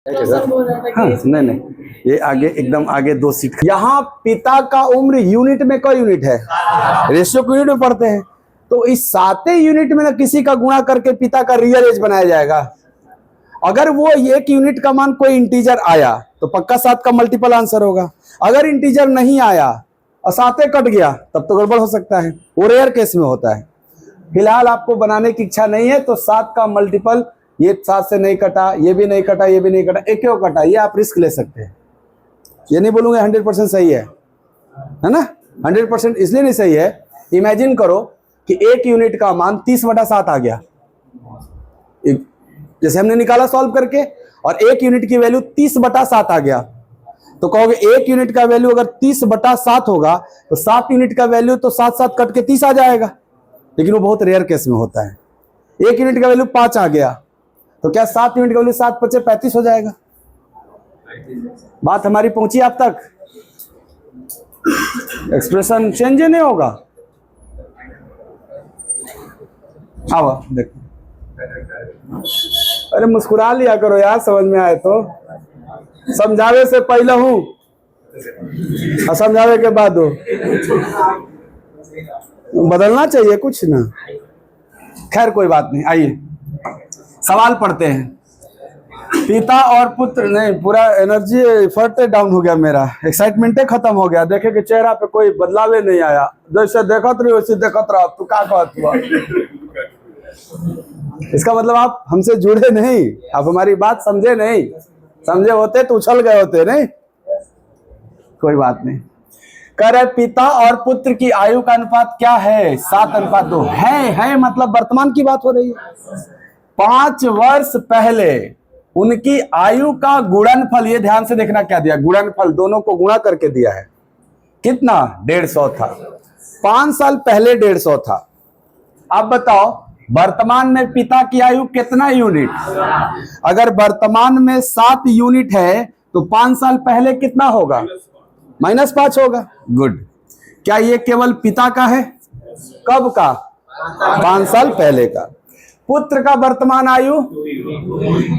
हाँ नहीं नहीं, ये आगे एकदम आगे 2 सीट। यहाँ पिता का उम्र यूनिट में कई यूनिट है, रेशियो को यूनिट में पढ़ते हैं, तो इस 7 यूनिट में ना किसी का गुणा करके पिता का रियल एज बनाया जाएगा। अगर वो 1 यूनिट का मान कोई इंटीजर आया तो पक्का 7 का मल्टीपल आंसर होगा। अगर इंटीजर नहीं आया और 7 कट गया तब तो गड़बड़ हो सकता है, वो रेयर केस में होता है। फिलहाल आपको बनाने की इच्छा नहीं है तो 7 का मल्टीपल, ये 7 से नहीं कटा, ये भी नहीं कटा, ये भी नहीं कटा, एक क्यों कटा, ये आप रिस्क ले सकते हैं। ये नहीं बोलूंगा 100% सही है ना, 100% इसलिए नहीं सही है। इमेजिन करो कि 1 यूनिट का मान 30/7 आ गया, जैसे हमने निकाला सॉल्व करके, और 1 यूनिट की वैल्यू 30/7 आ गया, तो कहोगे 1 यूनिट का वैल्यू अगर 30/7 होगा तो 7 यूनिट का वैल्यू तो 7 कट के 30 आ जाएगा, लेकिन वो बहुत रेयर केस में होता है। 1 यूनिट का वैल्यू 5 आ गया तो क्या 7 यूनिट का वैल्यू 7 × 5 = 35 हो जाएगा। बात हमारी पहुंची आप तक? एक्सप्रेशन चेंज नहीं होगा। आओ देखो, अरे मुस्कुरा लिया करो यार, समझ में आए तो। समझावे से पहले हूं और समझावे के बाद हो, बदलना चाहिए कुछ ना। खैर कोई बात नहीं, आइए सवाल पढ़ते हैं। पिता और पुत्र, नहीं पूरा एनर्जी एफर्ट डाउन हो गया, मेरा एक्साइटमेंट खत्म हो गया। देखे कि चेहरा पे कोई बदलाव नहीं आया, जैसे देखत रही वैसे देखत रहा। तू क्या कहत हुआ? इसका मतलब आप हमसे जुड़े नहीं, आप हमारी बात समझे नहीं। समझे होते तो उछल गए होते। नहीं कोई बात नहीं। कह रहे पिता और पुत्र की आयु का अनुपात क्या है? 7:2 है मतलब वर्तमान की बात हो रही है। 5 वर्ष पहले उनकी आयु का गुणनफल, ये ध्यान से देखना क्या दिया, गुणनफल दोनों को गुणा करके दिया है। कितना? 150 था। 5 साल पहले 150 था। अब बताओ वर्तमान में पिता की आयु कितना यूनिट? अगर वर्तमान में 7 यूनिट है तो 5 साल पहले कितना होगा? -5 होगा। गुड। क्या ये केवल पिता का है? कब का? 5 साल पहले का। पुत्र का वर्तमान आयु,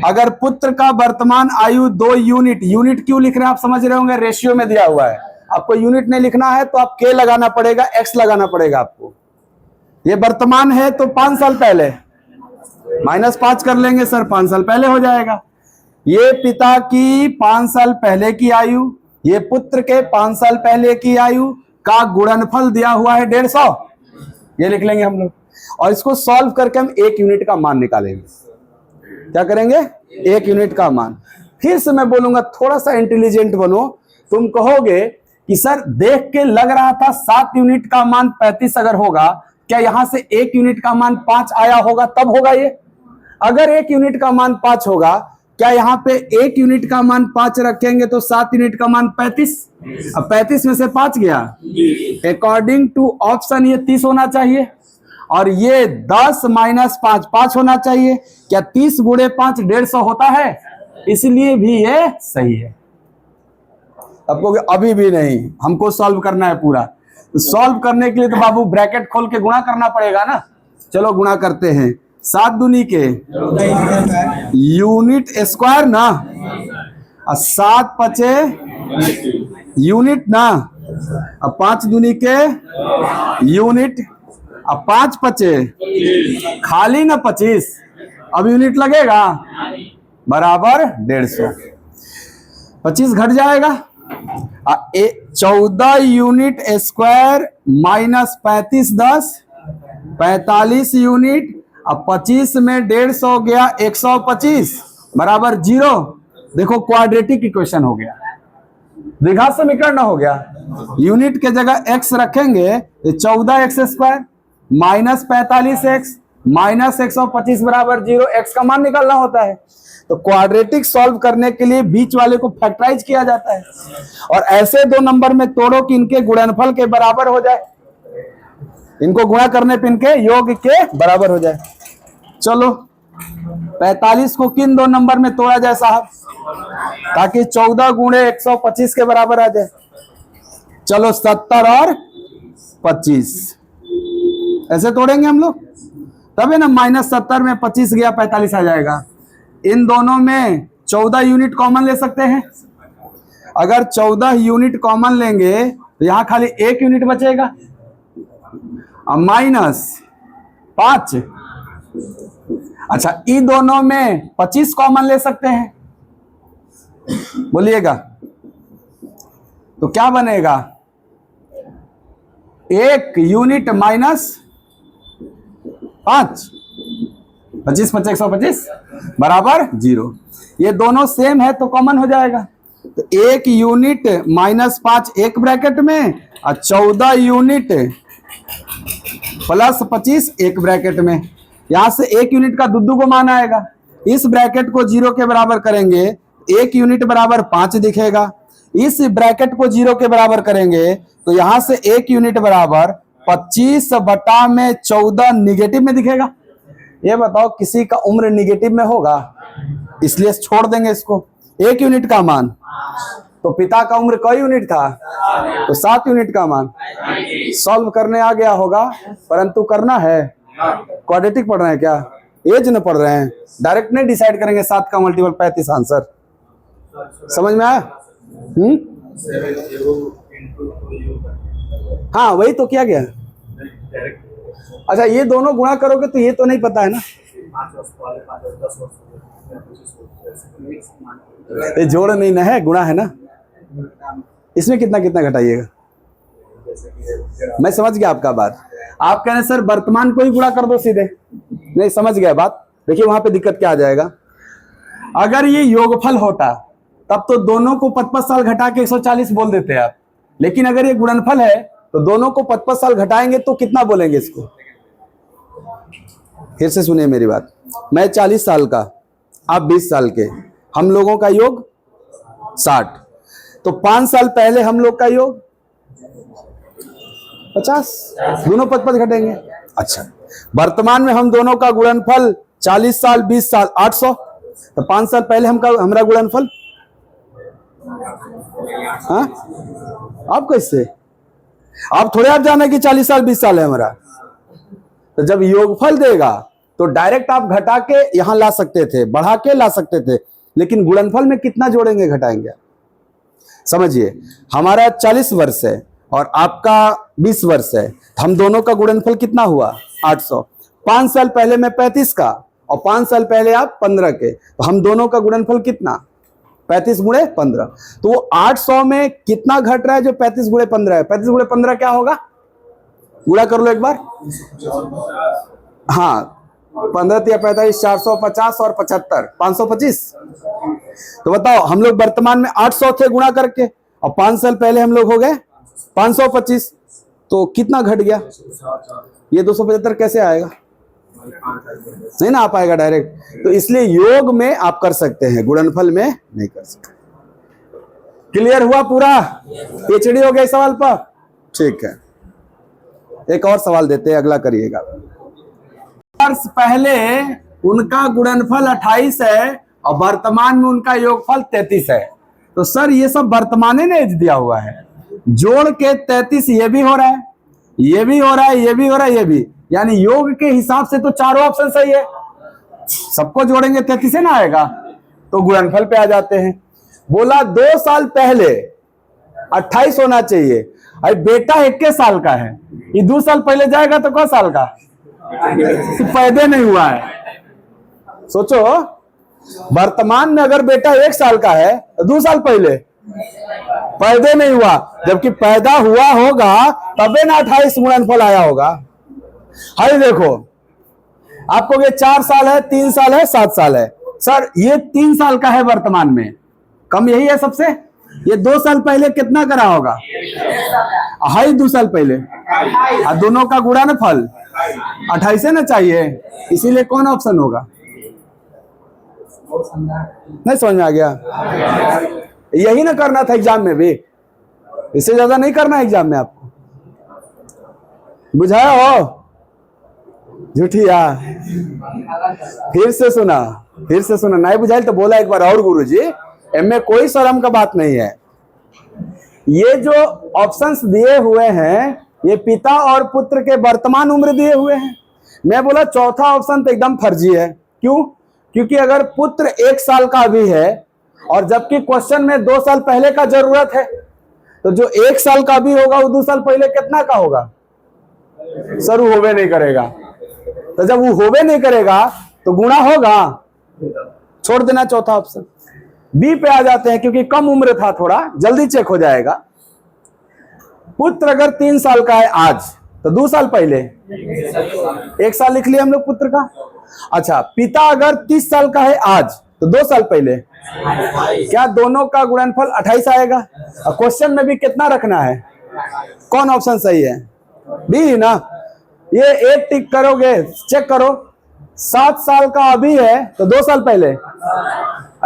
अगर पुत्र का वर्तमान आयु 2 यूनिट, यूनिट क्यों लिख रहे हैं आप समझ रहे होंगे, रेशियो में दिया हुआ है। आपको यूनिट नहीं लिखना है तो आप के लगाना पड़ेगा, एक्स लगाना पड़ेगा आपको। ये वर्तमान है तो 5 साल पहले, -5 कर लेंगे सर, 5 साल पहले हो जाएगा। ये पिता की 5 साल पहले की आयु, ये पुत्र के 5 साल पहले की आयु का गुणनफल दिया हुआ है 150, ये लिख लेंगे हम लोग। और इसको सॉल्व करके हम 1 यूनिट का मान निकालेंगे। क्या करेंगे? 1 यूनिट का मान। फिर से मैं बोलूंगा थोड़ा सा इंटेलिजेंट बनो। तुम कहोगे कि सर देख के लग रहा था 7 यूनिट का मान 35 अगर होगा, क्या यहां से 1 यूनिट का मान 5 आया होगा तब होगा ये? अगर 1 यूनिट का मान 5 होगा, क्या यहाँ पे 1 यूनिट का मान 5 रखेंगे तो 7 यूनिट का मान 35? अब 35 में से 5 गया, अकॉर्डिंग टू ऑप्शन ये 30 होना चाहिए, और ये 10 - 5 5 होना चाहिए। क्या 30 × 5 150 होता है? इसलिए भी ये सही है। आपको अभी भी नहीं, हमको सॉल्व करना है पूरा। तो सॉल्व करने के लिए तो बाबू ब्रैकेट खोल के गुणा करना पड़ेगा ना। चलो गुणा करते हैं। 7 दूनी के यूनिट स्क्वायर ना, और 7 × 5 यूनिट ना, अब 5 दूनी के यूनिट, अब 5 × 5 खाली ना 25, अब यूनिट लगेगा बराबर 150, 25 घट जाएगा। 14 यूनिट स्क्वायर -35 10 45 यूनिट, अब 25 में 150 गया 125 बराबर 0। देखो क्वाड्रेटिक इक्वेशन हो गया, द्विघात समीकरण हो गया। यूनिट के जगह x रखेंगे तो 14x² -45x -125 बराबर 0, x का मान निकालना होता है। तो क्वाड्रेटिक सॉल्व करने के लिए बीच वाले को फैक्टराइज किया जाता है, और ऐसे 2 नंबर में तोड़ो कि इनके गुणनफल के बराबर हो जाए, इनको गुणा करने पे इनके योग के बराबर हो जाए। चलो 45 को किन 2 नंबर में तोड़ा जाए साहब, ताकि 14 × 125 के बराबर आ जाए। चलो 70 और 25 ऐसे तोड़ेंगे हम लोग, तभी ना -70 में 25 गया 45 आ जाएगा। इन दोनों में 14 यूनिट कॉमन ले सकते हैं। अगर 14 यूनिट कॉमन लेंगे तो यहां खाली 1 यूनिट बचेगा, -5। अच्छा, इन दोनों में 25 कॉमन ले सकते हैं, बोलिएगा तो क्या बनेगा? 1 यूनिट -5, 25 × 125 बराबर 0। ये दोनों सेम है तो कॉमन हो जाएगा। तो 1 यूनिट -5 एक ब्रैकेट में और 14 यूनिट +25 एक ब्रैकेट में। यहां से 1 यूनिट का दुद्दू को मान आएगा। इस ब्रैकेट को 0 के बराबर करेंगे, 1 यूनिट बराबर 5 दिखेगा। इस ब्रैकेट को 0 के बराबर करेंगे तो यहां से 1 यूनिट बराबर 25/14 निगेटिव में दिखेगा। ये बताओ किसी का उम्र निगेटिव में होगा, इसलिए छोड़ देंगे इसको। 1 यूनिट का मान, तो पिता का उम्र कई यूनिट था? तो 7 यूनिट का मान। सॉल्व करने आ गया होगा, परंतु करना है। क्वाड्रेटिक पढ़ रहे हैं क्या? एज न पढ़ रहे हैं, डायरेक्ट नहीं डिसाइड करेंगे 7 का मल्टीपल 35 आंसर। समझ में आया? हाँ, वही तो किया गया। अच्छा, ये दोनों गुणा करोगे तो ये तो नहीं पता है ना, ये जोड़ नहीं ना है, गुणा है ना। इसमें कितना कितना घटाइएगा? मैं समझ गया आपका बात। आप कह रहे सर वर्तमान को ही गुणा कर दो सीधे, नहीं समझ गया बात। देखिए वहां पे दिक्कत क्या आ जाएगा। अगर ये योगफल होता तब तो दोनों को 55 साल घटा के 140 बोल देते आप, लेकिन अगर ये गुणनफल है तो दोनों को 55 साल घटाएंगे तो कितना बोलेंगे इसको? फिर से सुनिए मेरी बात। मैं 40 साल का, आप 20 साल के, हम लोगों का योग 60, तो 5 साल पहले हम लोग का योग 50, दोनों 55 घटेंगे। अच्छा, वर्तमान में हम दोनों का गुणनफल 40 साल 20 साल 800, तो 5 साल पहले हमारा गुणनफल। हाँ, आप कैसे? आप थोड़े आप जाना कि 40 साल 20 साल है हमारा। तो जब योगफल देगा तो डायरेक्ट आप घटा के यहां ला सकते थे, बढ़ा के ला सकते थे, लेकिन गुणनफल में कितना जोड़ेंगे घटाएंगे? समझिए, हमारा 40 वर्ष है और आपका 20 वर्ष है, हम दोनों का गुणनफल कितना हुआ? 800। 5 साल पहले मैं 35 का और 5 साल पहले आप 15 के, तो हम दोनों का गुणनफल कितना? 35 × 15। तो 800 में कितना घट रहा है जो 35 × 15 है? 35 × 15 क्या होगा? गुणा कर लो एक बार। हाँ, 15 × 45 450 और 75 525। तो बताओ, हम लोग वर्तमान में 800 थे गुणा करके और 5 साल पहले हम लोग हो गए 525, तो कितना घट गया? ये 275 कैसे आएगा? नहीं ना आ पाएगा डायरेक्ट। तो इसलिए योग में आप कर सकते हैं, गुणनफल में नहीं कर सकते। क्लियर हुआ पूरा? पीएचडी हो गया इस सवाल पर? ठीक है, एक और सवाल देते हैं, अगला करिएगा। वर्ष पहले उनका गुणनफल 28 है और वर्तमान में उनका योगफल 33 है। तो सर ये सब वर्तमान ने एज दिया हुआ है, जोड़ के 33 ये भी हो रहा है, ये भी हो रहा है, ये भी हो रहा है, ये भी, यानी योग के हिसाब से तो चारों ऑप्शन सही है। सबको जोड़ेंगे 33 ना आएगा, तो गुणनफल पे आ जाते हैं। बोला 2 साल पहले 28 होना चाहिए। अरे बेटा 21 साल का है, ये 2 साल पहले जाएगा तो कौन साल का? तो पैदा नहीं हुआ है। सोचो, वर्तमान में अगर बेटा 1 साल का है तो 2 साल पहले पैदा नहीं हुआ, जबकि पैदा हुआ होगा तबे ना 28 गुणनफल आया होगा। हाय देखो, आपको ये 4 साल है, 3 साल है, 7 साल है। सर ये 3 साल का है वर्तमान में, कम यही है सबसे। ये 2 साल पहले कितना करा होगा? हाई 2 साल पहले, और दोनों का गुणनफल 28 ना चाहिए, इसीलिए कौन ऑप्शन होगा? नहीं समझ में आ गया? यही ना करना था एग्जाम में भी, इससे ज्यादा नहीं करना है एग्जाम में आपको। बुझाया हो? झूठिया। फिर से सुना, फिर से सुना, नहीं बुझाई तो बोला एक बार और गुरुजी, इनमें कोई शर्म का बात नहीं है। ये जो ऑप्शंस दिए हुए हैं ये पिता और पुत्र के वर्तमान उम्र दिए हुए हैं। मैं बोला चौथा ऑप्शन तो एकदम फर्जी है। क्यों? क्योंकि अगर पुत्र 1 साल का भी है और जबकि क्वेश्चन में 2 साल पहले का जरूरत है, तो जो 1 साल का भी होगा वो 2 साल पहले कितना का होगा सर? वो होवे नहीं करेगा। तो जब वो होवे नहीं करेगा तो गुणा होगा, छोड़ देना चौथा ऑप्शन। बी पे आ जाते हैं, क्योंकि कम उम्र था, थोड़ा जल्दी चेक हो जाएगा। पुत्र अगर 3 साल का है आज, तो 2 साल पहले 1 साल लिख लिया हम लोग पुत्र का। अच्छा, पिता अगर 30 साल का है आज, तो 2 साल पहले क्या दोनों का गुणनफल 28 आएगा? और क्वेश्चन में भी कितना रखना है? कौन ऑप्शन सही है? बी ना। ये एक टिक करोगे, चेक करो। 7 साल का अभी है तो 2 साल पहले,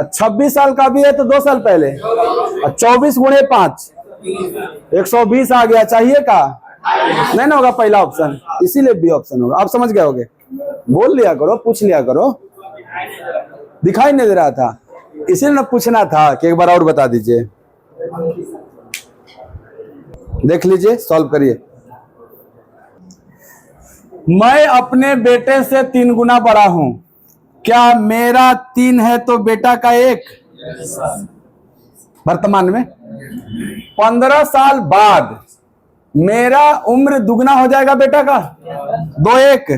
26 साल का भी है तो 2 साल पहले, और 24 गुणे 5 120 आ गया। चाहिए का नहीं ना होगा पहला ऑप्शन, इसीलिए बी ऑप्शन होगा। आप समझ गए होगे? बोल लिया करो, पूछ लिया करो। दिखाई नहीं दे रहा था, इसीलिए ना पूछना था कि एक बार और बता दीजिए। देख लीजिए, सॉल्व करिए। मैं अपने बेटे से 3 गुना बड़ा हूं, क्या मेरा 3 है तो बेटा का 1? वर्तमान में 15 साल बाद मेरा उम्र दुगना हो जाएगा बेटा का, 2 1।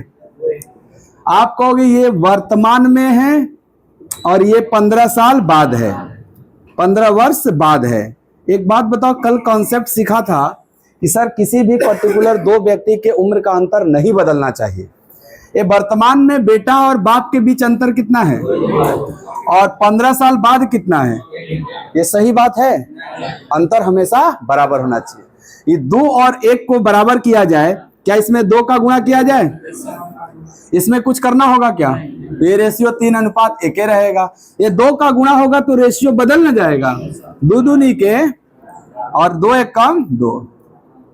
आप कहोगे ये वर्तमान में है और ये 15 साल बाद है, 15 वर्ष बाद है। एक बात बताओ, कल कॉन्सेप्ट सीखा था कि सर किसी भी पर्टिकुलर 2 व्यक्ति के उम्र का अंतर नहीं बदलना चाहिए। ये वर्तमान में बेटा और बाप के बीच अंतर कितना है, और 15 साल बाद कितना है? ये सही बात है, अंतर हमेशा बराबर होना चाहिए। ये 2 और 1 को बराबर किया जाए, क्या इसमें 2 का गुणा किया जाए? इसमें कुछ करना होगा क्या? ये रेशियो 3:1 रहेगा। ये 2 का गुणा होगा तो रेशियो बदल न जाएगा, 2 दूनी के और 2 1 कम 2।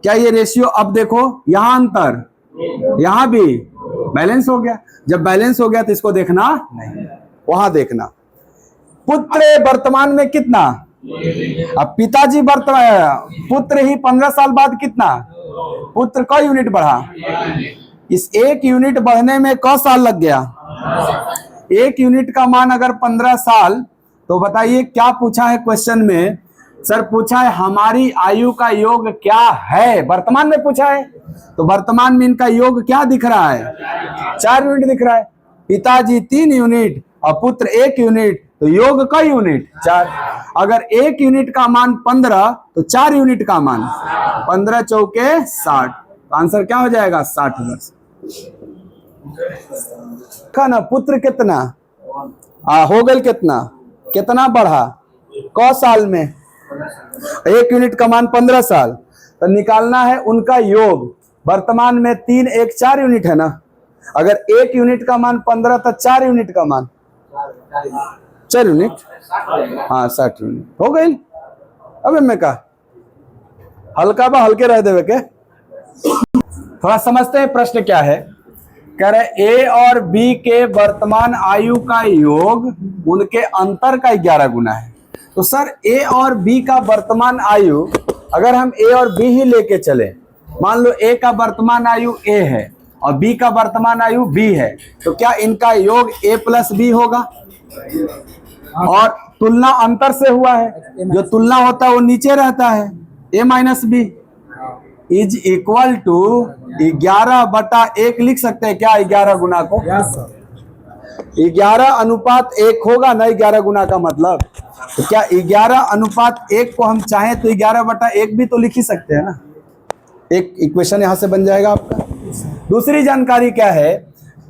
क्या ये रेशियो, अब देखो यहां अंतर, यहां भी बैलेंस हो गया। जब बैलेंस हो गया तो इसको देखना नहीं, वहां देखना। पुत्र वर्तमान में कितना, अब पिताजी वर्तमान, पुत्र ही 15 साल बाद कितना, पुत्र का यूनिट बढ़ा। इस 1 यूनिट बढ़ने में क साल लग गया? 1 यूनिट का मान अगर 15 साल, तो बताइए क्या पूछा है क्वेश्चन में? सर पूछा है हमारी आयु का योग क्या है, वर्तमान में पूछा है। तो वर्तमान में इनका योग क्या दिख रहा है? 4 यूनिट दिख रहा है। पिताजी 3 यूनिट और पुत्र 1 यूनिट, तो योग का यूनिट 4। अगर 1 यूनिट का मान 15 तो 4 यूनिट का मान 15 चौके 60, तो आंसर क्या हो जाएगा? 60 वर्ष का ना। पुत्र कितना हो गए, कितना कितना बढ़ा क साल में? 1 यूनिट का मान 15 साल, तो निकालना है उनका योग। वर्तमान में 3 1 4 यूनिट है ना। अगर 1 यूनिट का मान 15 तो 4 यूनिट का मान 4 यूनिट, हाँ 60 यूनिट हो गई। अब मैं कहा हल्का बा हल्के रह देवे के। थोड़ा समझते हैं प्रश्न क्या है। कह रहे ए और बी के वर्तमान आयु का योग उनके अंतर का 11 गुना है। तो सर ए और बी का वर्तमान आयु अगर हम ए और बी ही लेके चले, मान लो ए का वर्तमान आयु ए है और बी का वर्तमान आयु बी है, तो क्या इनका योग ए प्लस बी होगा? और तुलना अंतर से हुआ है, जो तुलना होता है वो नीचे रहता है, A minus B is equal to 11/1 लिख सकते हैं क्या? 11 गुना को 11:1 होगा ना 11 गुना का मतलब। तो क्या 11:1 को हम चाहें तो 11/1 भी तो लिख ही सकते हैं ना। एक इक्वेशन यहां से बन जाएगा आपका। दूसरी जानकारी क्या है?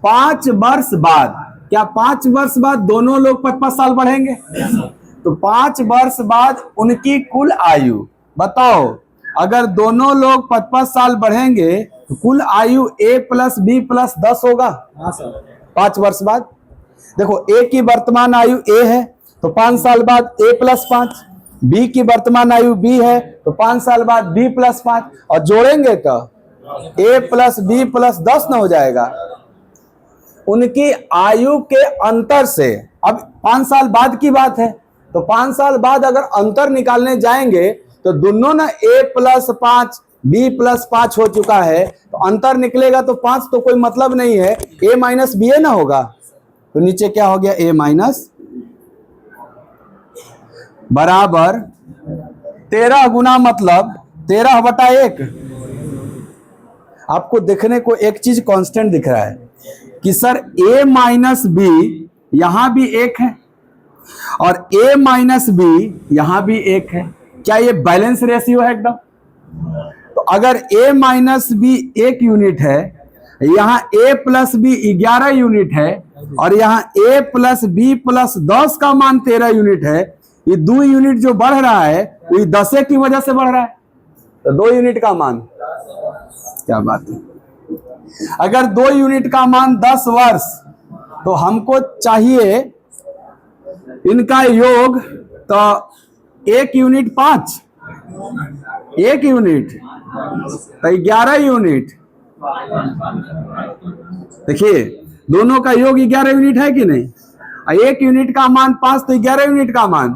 5 वर्ष बाद, क्या 5 वर्ष बाद दोनों लोग 5-5 साल बढ़ेंगे? तो 5 वर्ष बाद उनकी कुल आयु बताओ। अगर दोनों लोग 5-5 साल बढ़ेंगे तो कुल आयु a प्लस बी प्लस 10 होगा 5 वर्ष बाद। देखो a की वर्तमान आयु a है तो 5 साल बाद a प्लस 5, b की वर्तमान आयु b है तो 5 साल बाद b प्लस 5, और जोड़ेंगे तो a प्लस b प्लस 10 न हो जाएगा। उनकी आयु के अंतर से, अब 5 साल बाद की बात है, तो 5 साल बाद अगर अंतर निकालने जाएंगे तो दोनों ना a प्लस 5 b प्लस 5 हो चुका है, तो अंतर निकलेगा तो 5 तो कोई मतलब नहीं है, a माइनस बी ना होगा। तो नीचे क्या हो गया? a minus. बराबर 13 गुना मतलब 13/1। आपको देखने को एक चीज कांस्टेंट दिख रहा है कि सर a माइनस बी यहां भी 1 है और a माइनस बी यहां भी 1 है। क्या ये बैलेंस रेशियो है एकदम? तो अगर a माइनस बी 1 यूनिट है, यहां a प्लस बी 11 यूनिट है और यहां a प्लस बी प्लस 10 का मान 13 यूनिट है, ये 2 यूनिट जो बढ़ रहा है वो 10 की वजह से बढ़ रहा है। तो 2 यूनिट का मान, क्या बात है। अगर 2 यूनिट का मान 10 वर्ष, तो हमको चाहिए इनका योग, तो 1 यूनिट 5, 1 यूनिट तो 11 यूनिट। देखिए दोनों का योग 11 यूनिट है कि नहीं? 1 यूनिट का मान 5 तो 11 यूनिट का मान,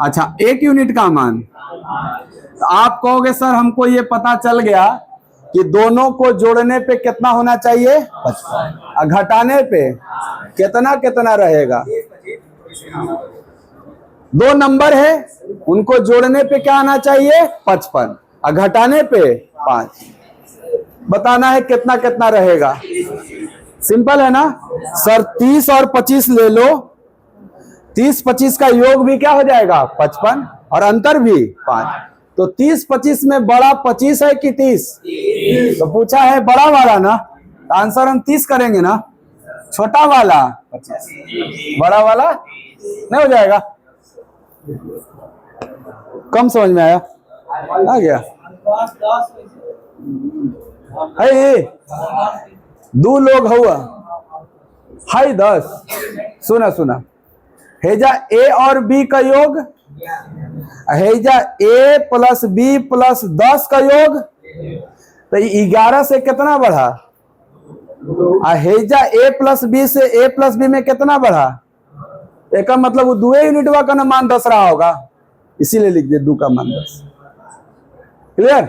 अच्छा 1 यूनिट का मान। तो आप कहोगे सर हमको ये पता चल गया कि दोनों को जोड़ने पे कितना होना चाहिए? 55, और घटाने पे कितना कितना रहेगा? 2 नंबर है, उनको जोड़ने पे क्या आना चाहिए? 55, और घटाने पे 5। बताना है कितना कितना रहेगा। सिंपल है ना सर, 30 और 25 ले लो, 30-25 का योग भी क्या हो जाएगा? 55, और अंतर भी 5। तो 30-25 में बड़ा 25 है कि 30? तो पूछा है बड़ा वाला ना, तो आंसर हम 30 करेंगे ना। छोटा वाला 25, बड़ा वाला नहीं हो जाएगा? कम समझ में आया? आ गया है? 2 लोग हुआ हाई 10। सुना हेजा a और b का योग, हेजा a प्लस b प्लस 10 का योग, तो 11 से कितना बढ़ा? हेजा a प्लस b से a प्लस b में कितना बढ़ा? एक का मतलब वो 2 यूनिट का ना मान 10 रहा होगा, इसीलिए लिख दिया 2 का मान 10। क्लियर?